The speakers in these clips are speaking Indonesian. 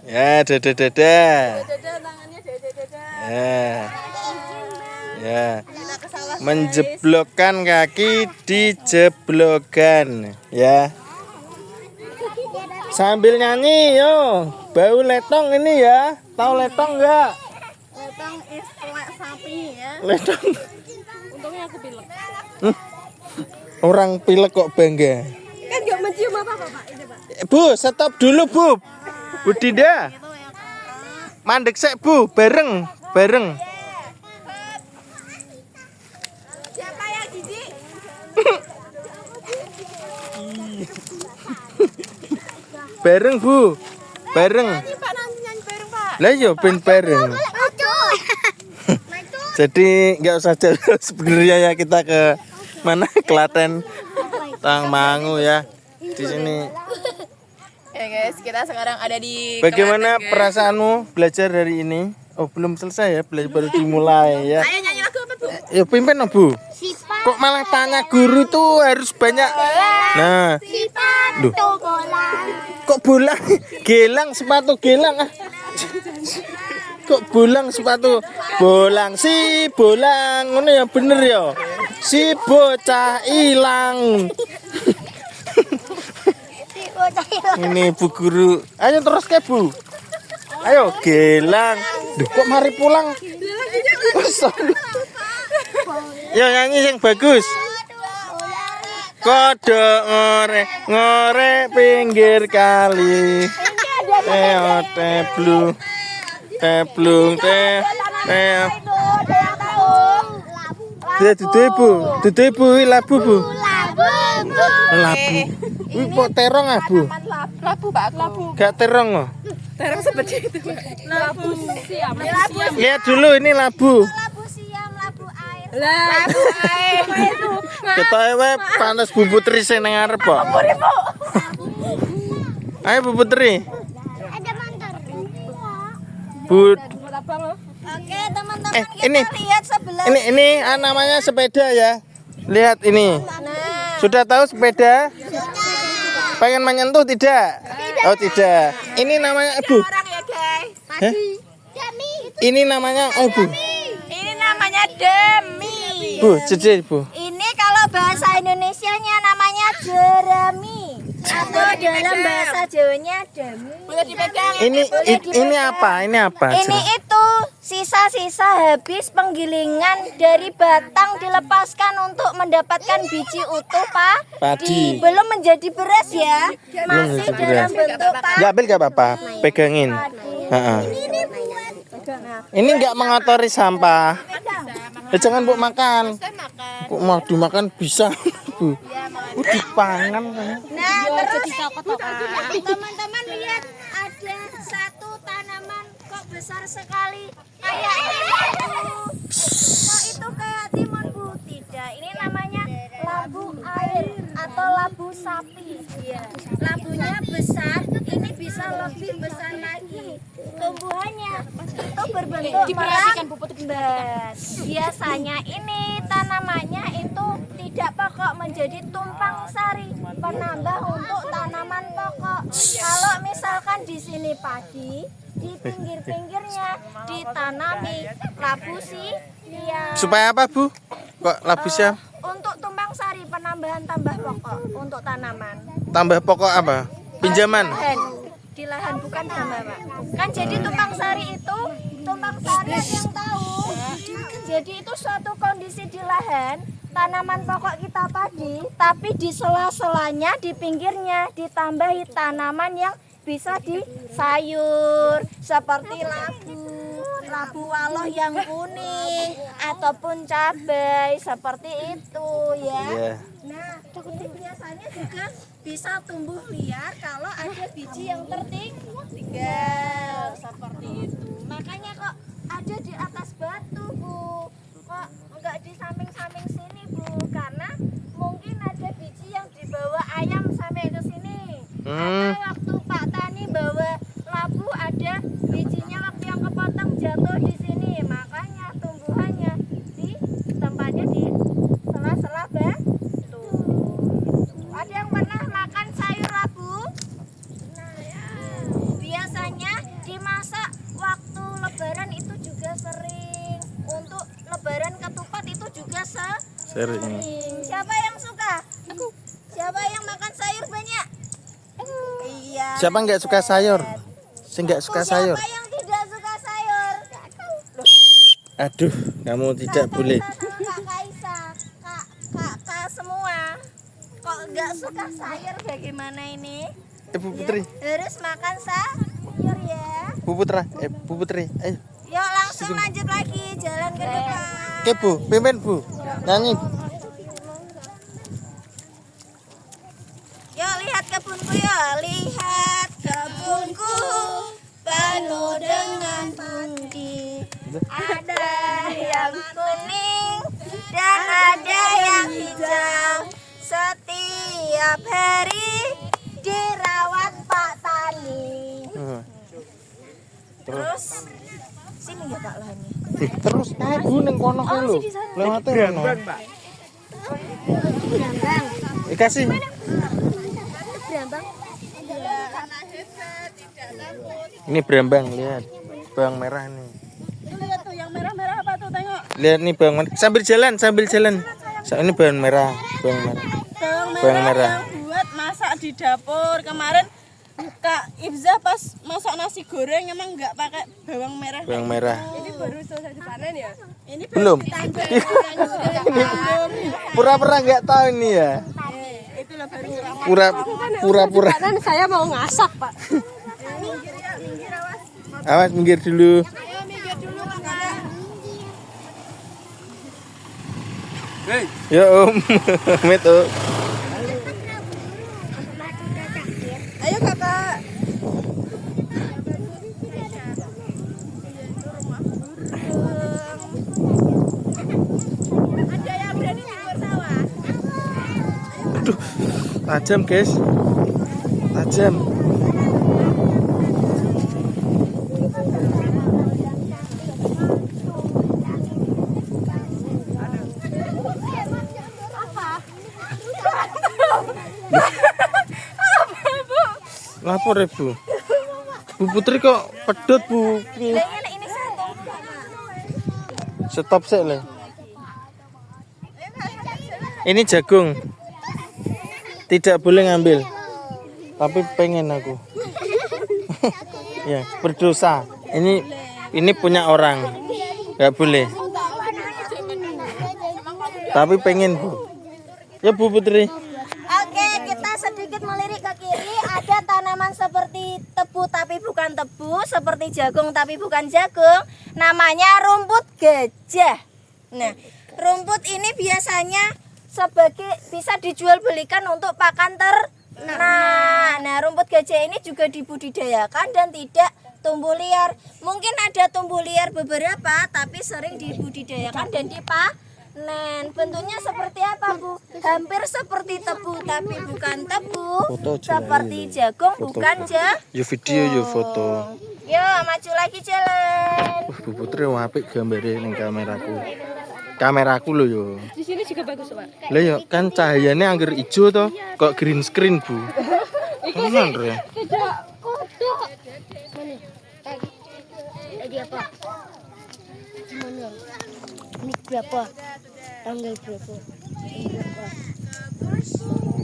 Ya, dada. Dada tangannya dada. Ya. Menjeblokkan kaki di jeblogan, ya. Sambil nyanyi, yo. Bau letong ini ya. Tahu letong enggak? Letong is telak sapi ya. Letong. Untungnya aku pilek. Orang pilek kok bangga. Kan nggak mencium apa-apa, Pak. Ini, Pak. Bu, stop dulu, Bu. Bu Dinda. Itu ya, Pak. Mandek sek, Bu. Bareng. Siapa yang Gigi? Bareng, Bu. Bareng. Ini Pak nanti nyanyi bareng, Pak. Lah yo ben bareng. Jadi nggak usah jauh sebenarnya ya, kita ke mana, Klaten, Tangmangu ya. Di sini. Ya guys, kita sekarang ada di Bagaimana Klaten, guys. perasaanmu belajar hari ini? Oh, belum selesai ya, belajar baru dimulai ya. Ayo nyanyi lagu apa, Bu? Ya pimpin, oh, Bu. Kok malah tanya guru tuh harus banyak. Nah, Duh. Kok bolang? Gelang, sepatu gelang ah. Kok bolang sepatu? Bolang si bolang. Ngono ya bener ya. Si bocah ilang. Ini Bu Guru. Ayo terus ke Bu. Ayo gelang. Duh, kok mari pulang? Oh, sorry. Yo nyanyi yang bagus. Kodok ngore pinggir kali. Teblung teh. Dia duduk Bu, labu Bu. Labu. Wih kok terong ah Bu? Labu, Pak. Labu. Gak terong oh. Terong seperti itu, Pak. Labu siam. Lihat dulu ini labu. Labu siam, labu air. Labu air itu. Ketoke wae panas Bu Putri sing nang ngarep kok. Ayo Bu Putri. Ada mantar. Bu Oke, teman-teman, ini kita lihat sebelah. ini namanya sepeda ya. Lihat ini. Nah, Sudah tahu sepeda? Pengen menyentuh tidak? Oh tidak. Ini namanya Bu. Orang ya, guys. Hah? Demi. Ini namanya Bu. Ini namanya demi. Bu, jadi Bu. Ini kalau bahasa Indonesianya namanya jerami. Atau dalam bahasa Jawanya demi. Boleh dipegang. Ini apa? Ini apa? Ini itu sisa-sisa habis penggilingan dari batang dilepaskan untuk mendapatkan biji utuh Padi. Belum menjadi beras ya. Belum Masih menjadi dalam beras. bentuk Nggak ambil nggak apa-apa. Pegangin. Heeh. Ini nggak mengotori sampah. Jangan Bu makan. Saya makan. Kok mau dimakan bisa Bu? Dipangan kan. Nah, terus teman-teman lihat ada satu tanaman kok besar sekali kayak ini kok itu kayak timun Bu? Tidak, ini namanya labu air atau labu sapi. Labunya besar, ini bisa lebih besar lagi. Tumbuhannya itu berbentuk merambat. Biasanya ini tanamannya itu tidak pokok menjadi tumpang sari, penambah untuk tanaman pokok. Kalau misalkan di sini padi, di pinggir-pinggirnya ditanami labu siam. Supaya apa Bu? Kok labu siam? Untuk tumpang sari, penambahan tambah pokok untuk tanaman. Tambah pokok apa? Pinjaman. Di lahan bukan tambah Pak. Kan jadi tumpang sari itu, tumpang sari ada yang tahu. Jadi itu suatu kondisi di lahan, tanaman pokok kita padi, tapi di sela-selanya, di pinggirnya ditambahi tanaman yang bisa di sayur seperti labu waloh yang kuning ataupun cabai seperti itu ya. Iya. Nah, ini biasanya juga bisa tumbuh liar kalau ada biji yang tertinggal seperti itu. Makanya kok ada di atas batu Bu, kok enggak di samping-samping sini Bu, karena mungkin ada biji yang dibawa ayam sampai ke sini. Atau waktu Pak Tani bawa labu ada bijinya waktu yang kepotong jatuh di sini, makanya tumbuhannya di tempatnya di sela-sela batu. Ada yang pernah makan sayur labu? Nah, ya. Biasanya Sering. Siapa yang suka? Aku. Siapa yang makan sayur banyak? Iya. Siapa nggak suka sayur? Saya nggak suka sayur. Siapa yang tidak suka sayur? Aduh, kamu tidak boleh. Kak Kaisa, kak semua. Kok nggak suka sayur bagaimana ini? Bu Putri, Harus makan sayur ya. Bu Putra, Bu Putri, ayo. Yuk langsung lanjut lagi jalan ke depan. Oke Bu, pimpin Bu, nyanyi. Yuk lihat kebunku yuk, lihat kebunku penuh dengan padi. Ada yang kuning dan ada yang hijau. Setiap hari dirawat Pak Tani. Terus sini ya Pak lahannya. Terus Bu neng kono ku lho. Lewate rono. Dikasih. Ini berambang, lihat. Bawang merah nih. Lihat tuh yang merah-merah apa tuh, tengok. Lihat nih bawang merah. Sambil jalan. Ini bawang merah, Bawang merah yang buat masak di dapur. Kemarin Kak Ibza pas masak nasi goreng emang nggak pakai bawang merah. Bawang merah. Ini baru selesai dipanen ya? Ini Belum. Pura-pura nggak tahu ini ya. itulah baru Pura-pura. panen saya mau ngasak, Pak. Awas minggir dulu. Ayo minggir dulu, Kakak. Ya Om. Met Om. Ayo, Kakak. Ada yang berani nyebur sawah? Aduh, tajam guys. Tajam. Lapor ya Bu. Bu Putri kok pedot Bu. Ini satu. Stop sih le. Ini jagung. Tidak boleh ngambil. Tapi pengen aku. Ya, berdosa. Ini punya orang. Gak boleh. Tapi pengen Bu. Ya Bu Putri. Oke, kita sedikit melirik ke kiri. Ada tanaman seperti tebu tapi bukan tebu, seperti jagung tapi bukan jagung. Namanya rumput gajah. Nah, rumput ini biasanya sebagai bisa dijual belikan untuk pakan ternak. Nah, rumput gajah ini juga dibudidayakan dan tidak tumbuh liar. Mungkin ada tumbuh liar beberapa, tapi sering dibudidayakan dan dipanen. Bentuknya seperti apa Bu? Hampir seperti tebu tapi bukan tebu. Foto aja Seperti ini. jagung Foto. bukan jagung. Ya video ya foto. Yo maju lagi jalan. Bu Putri apik gambare ning kameraku. Kameraku lho yo. Di sini juga bagus, Pak. Lah ya kan cahayanya angger ijo to, kok green screen Bu. Tenan re. Tidak. Jadi apa? Gimana? Ini berapa? Tanggal berapa?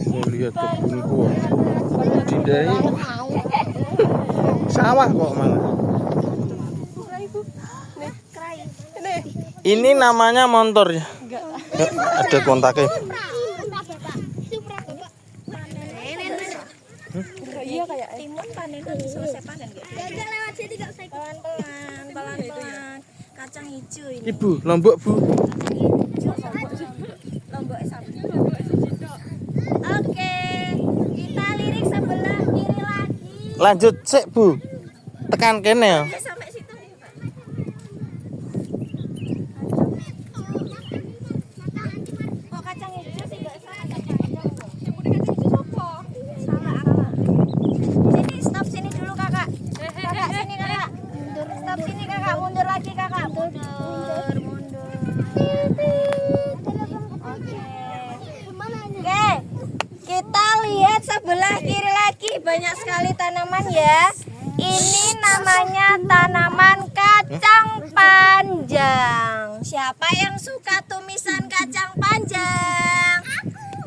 Mau lihat kebunku. Dindai. Sawah kok malah. Ini namanya motor ya. Ya, ada kontaknya. Iya kayak Timun panen selesai panen enggak? Enggak lewat sini enggak usah. Pelan-pelan. Kacang hijau ini. Ibu, Lombok Bu. Lombok sapi. Oke. Kita lirik sebelah kiri lagi. Lanjut sik Bu. Tekan kene ya. Ya sampai situ nih, Pak. Kok kacang hijau sih enggak salah kacang hijau. Salah. Sini stop sini dulu Kakak. Kakak sini Kakak. Stop sini Kakak, mundur lagi Kakak. Mundur. Oke. Kita lihat sebelah kiri lagi, banyak sekali tanaman ya. Ini namanya tanaman kacang panjang. Siapa yang suka tumisan kacang panjang?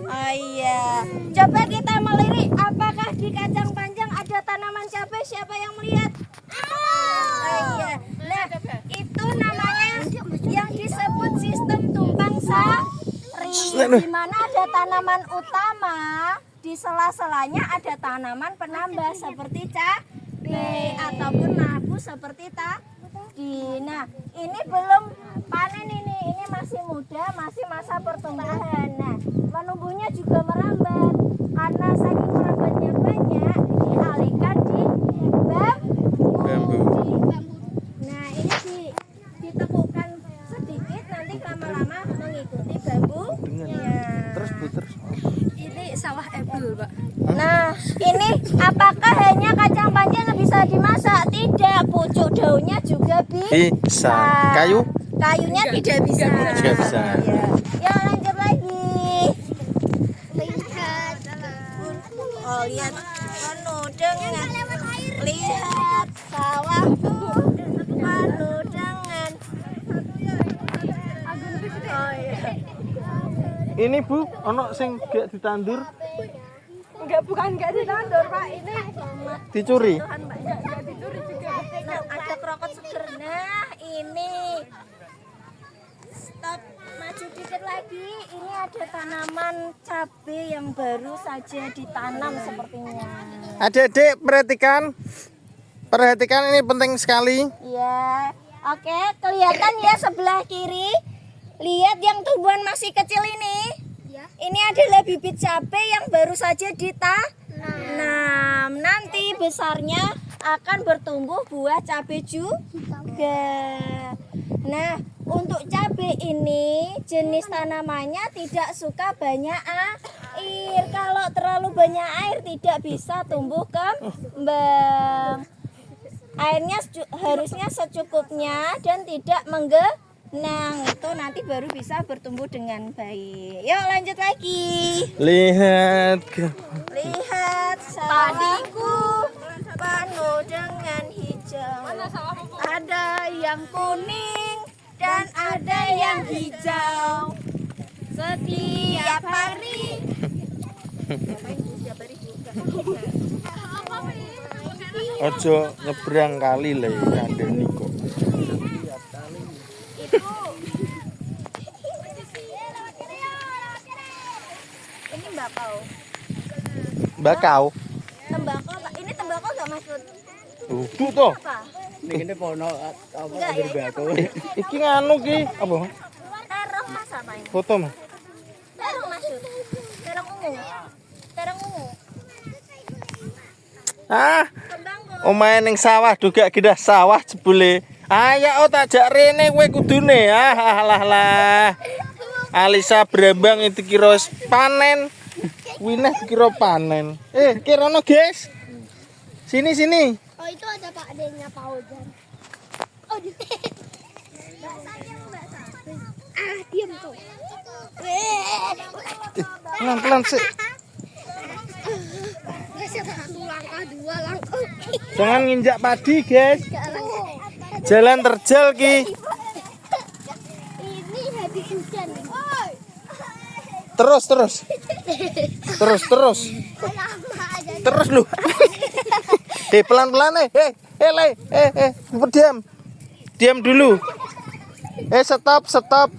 Oh iya. Coba kita melirik, apakah di kacang panjang ada tanaman cabai? Siapa yang melihat? Oh iya. Nah, itu namanya yang disebut sistem tumpang sari. Di mana ada tanaman utama, di sela-selanya ada tanaman penambah seperti cabai ataupun labu seperti tadi. Nah, ini belum panen ini masih muda, masih masa pertumbuhan. Nah, menumbuhnya juga merambat. Karena saking merambatnya banyak, dialihkan di bambu. Nah, ini ditepukkan sedikit, nanti lama-lama mengikuti bambu. Terus Bu, terus. Ini sawah ebul, Pak. Nah, ini apakah hanya kacang panjang yang bisa dimasak? Tidak, pucuk daunnya juga Bisa. Kayunya tidak bisa. Tidak bisa. Ya, lanjut lagi. Oh, lihat penuh dengan lihat sawahku penuh dengan. Oh iya. Ini Bu, ono sing gak ditandur, Bukan ditandur, Pak. Ini dicuri. enggak dicuri juga. Nah, ada krokot seger. Nah, ini. Stop, maju dikit lagi. Ini ada tanaman cabai yang baru saja ditanam sepertinya. Adik-adik perhatikan ini penting sekali. Ya, oke, kelihatan ya sebelah kiri. Lihat yang tumbuhan masih kecil ini. Ini adalah bibit cabai yang baru saja ditanam. Nanti besarnya akan bertumbuh buah cabai juga. Nah, untuk cabai ini jenis tanamannya tidak suka banyak air. Kalau terlalu banyak air tidak bisa tumbuh kembang. Airnya harusnya secukupnya dan tidak menggenang. Itu nanti baru bisa bertumbuh dengan baik. Yuk lanjut lagi. Lihat. Padiku penuh dengan hijau. Ada yang kuning dan ada yang hijau. Setiap hari. Ojo nyebrang kali le kandeni kok. Ini bakau. Bakau. Tembakau, Pak. Ini tembakau enggak Mas? Tuh toh. Apa? Ini pono apa Enggak ya, ini apa? Iki nganu ki apa? Terong Mas apa ini? Foto mah. Terong Mas. Terong ungu. Terong ungu. Tembakau. Omahe ning sawah juga gedah sawah jebule. Ayo tak jak rene kowe kudune. Lah. Alisa Brambang itu kira panen. Winah dikira panen. Kirono, guys. Sini. Oh, itu ada Pak D-nya Pak Ojan. Oh, di. Diam tuh. Pelan-pelan sih. Satu langkah, dua langkah. Jangan nginjak padi, guys. Jalan terjal ki. Ini habis hujan. Terus. Terus lu. Pelan-pelan diam. Diam dulu. Stop.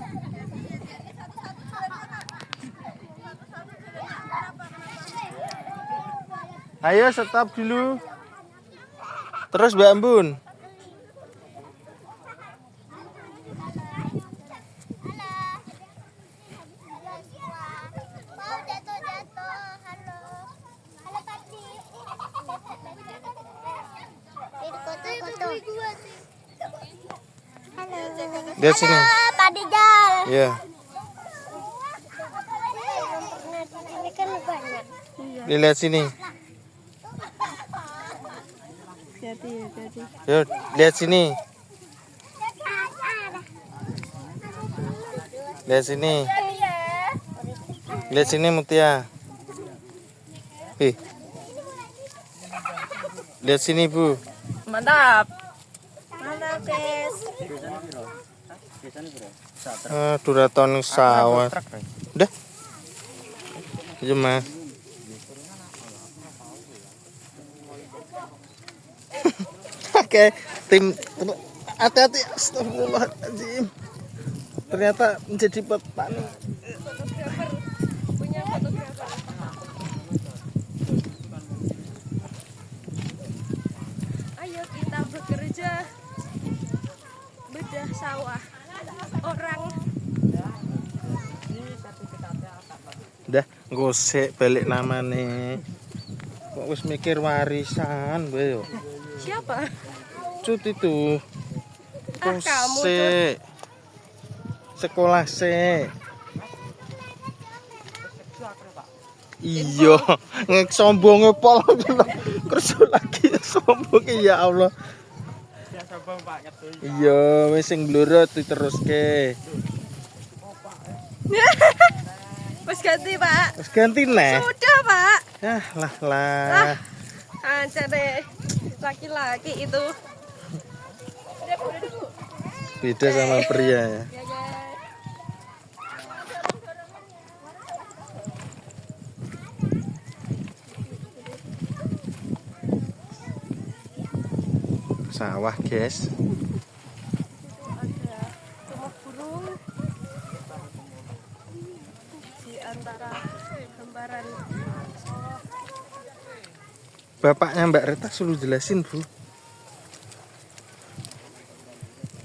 Ayo stop dulu. Terus Mbak Ambun. Lihat sini. Pak Dijal. Iya. Ini kan banyak. Lihat sini. Jadi. Yuk, lihat sini. Lihat sini. Lihat sini Mutia. Lihat sini Bu. Mantap. Mantap, guys. Duraton sawah. Udah. Iya, Mas. Oke, tim hati-hati, astagfirullahaladzim. Ternyata menjadi petani. Punya fotografer. Ayo kita bekerja bedah sawah orang. Udah, gosek balik namanya. Kok wis mikir warisan bae yo. Siapa? Cut itu. Ah, kamu, Gosek. Sekolah se. Iya, ngek sombonge pol kerja lagi sombong ya Allah. Iya, wis sing blurut diteruske. Wes ganti, Pak. Wis ganti neh. Sudah, Pak. Lah. Anjir deh. Laki-laki itu. Beda sama pria ya. Ya, ya. Sawah, guys. Ada rumah burung di antara gambaran sawah. Bapaknya Mbak Rita selalu jelasin, Bu.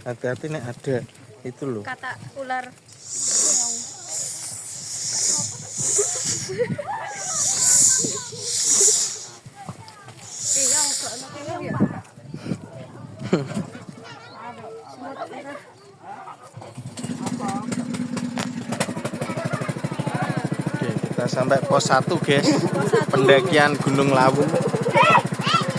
Hati-hati nih ada itu loh. Kata ular. Yang ya. Oke, kita sampai pos 1, guys. Pendakian Gunung Lawu.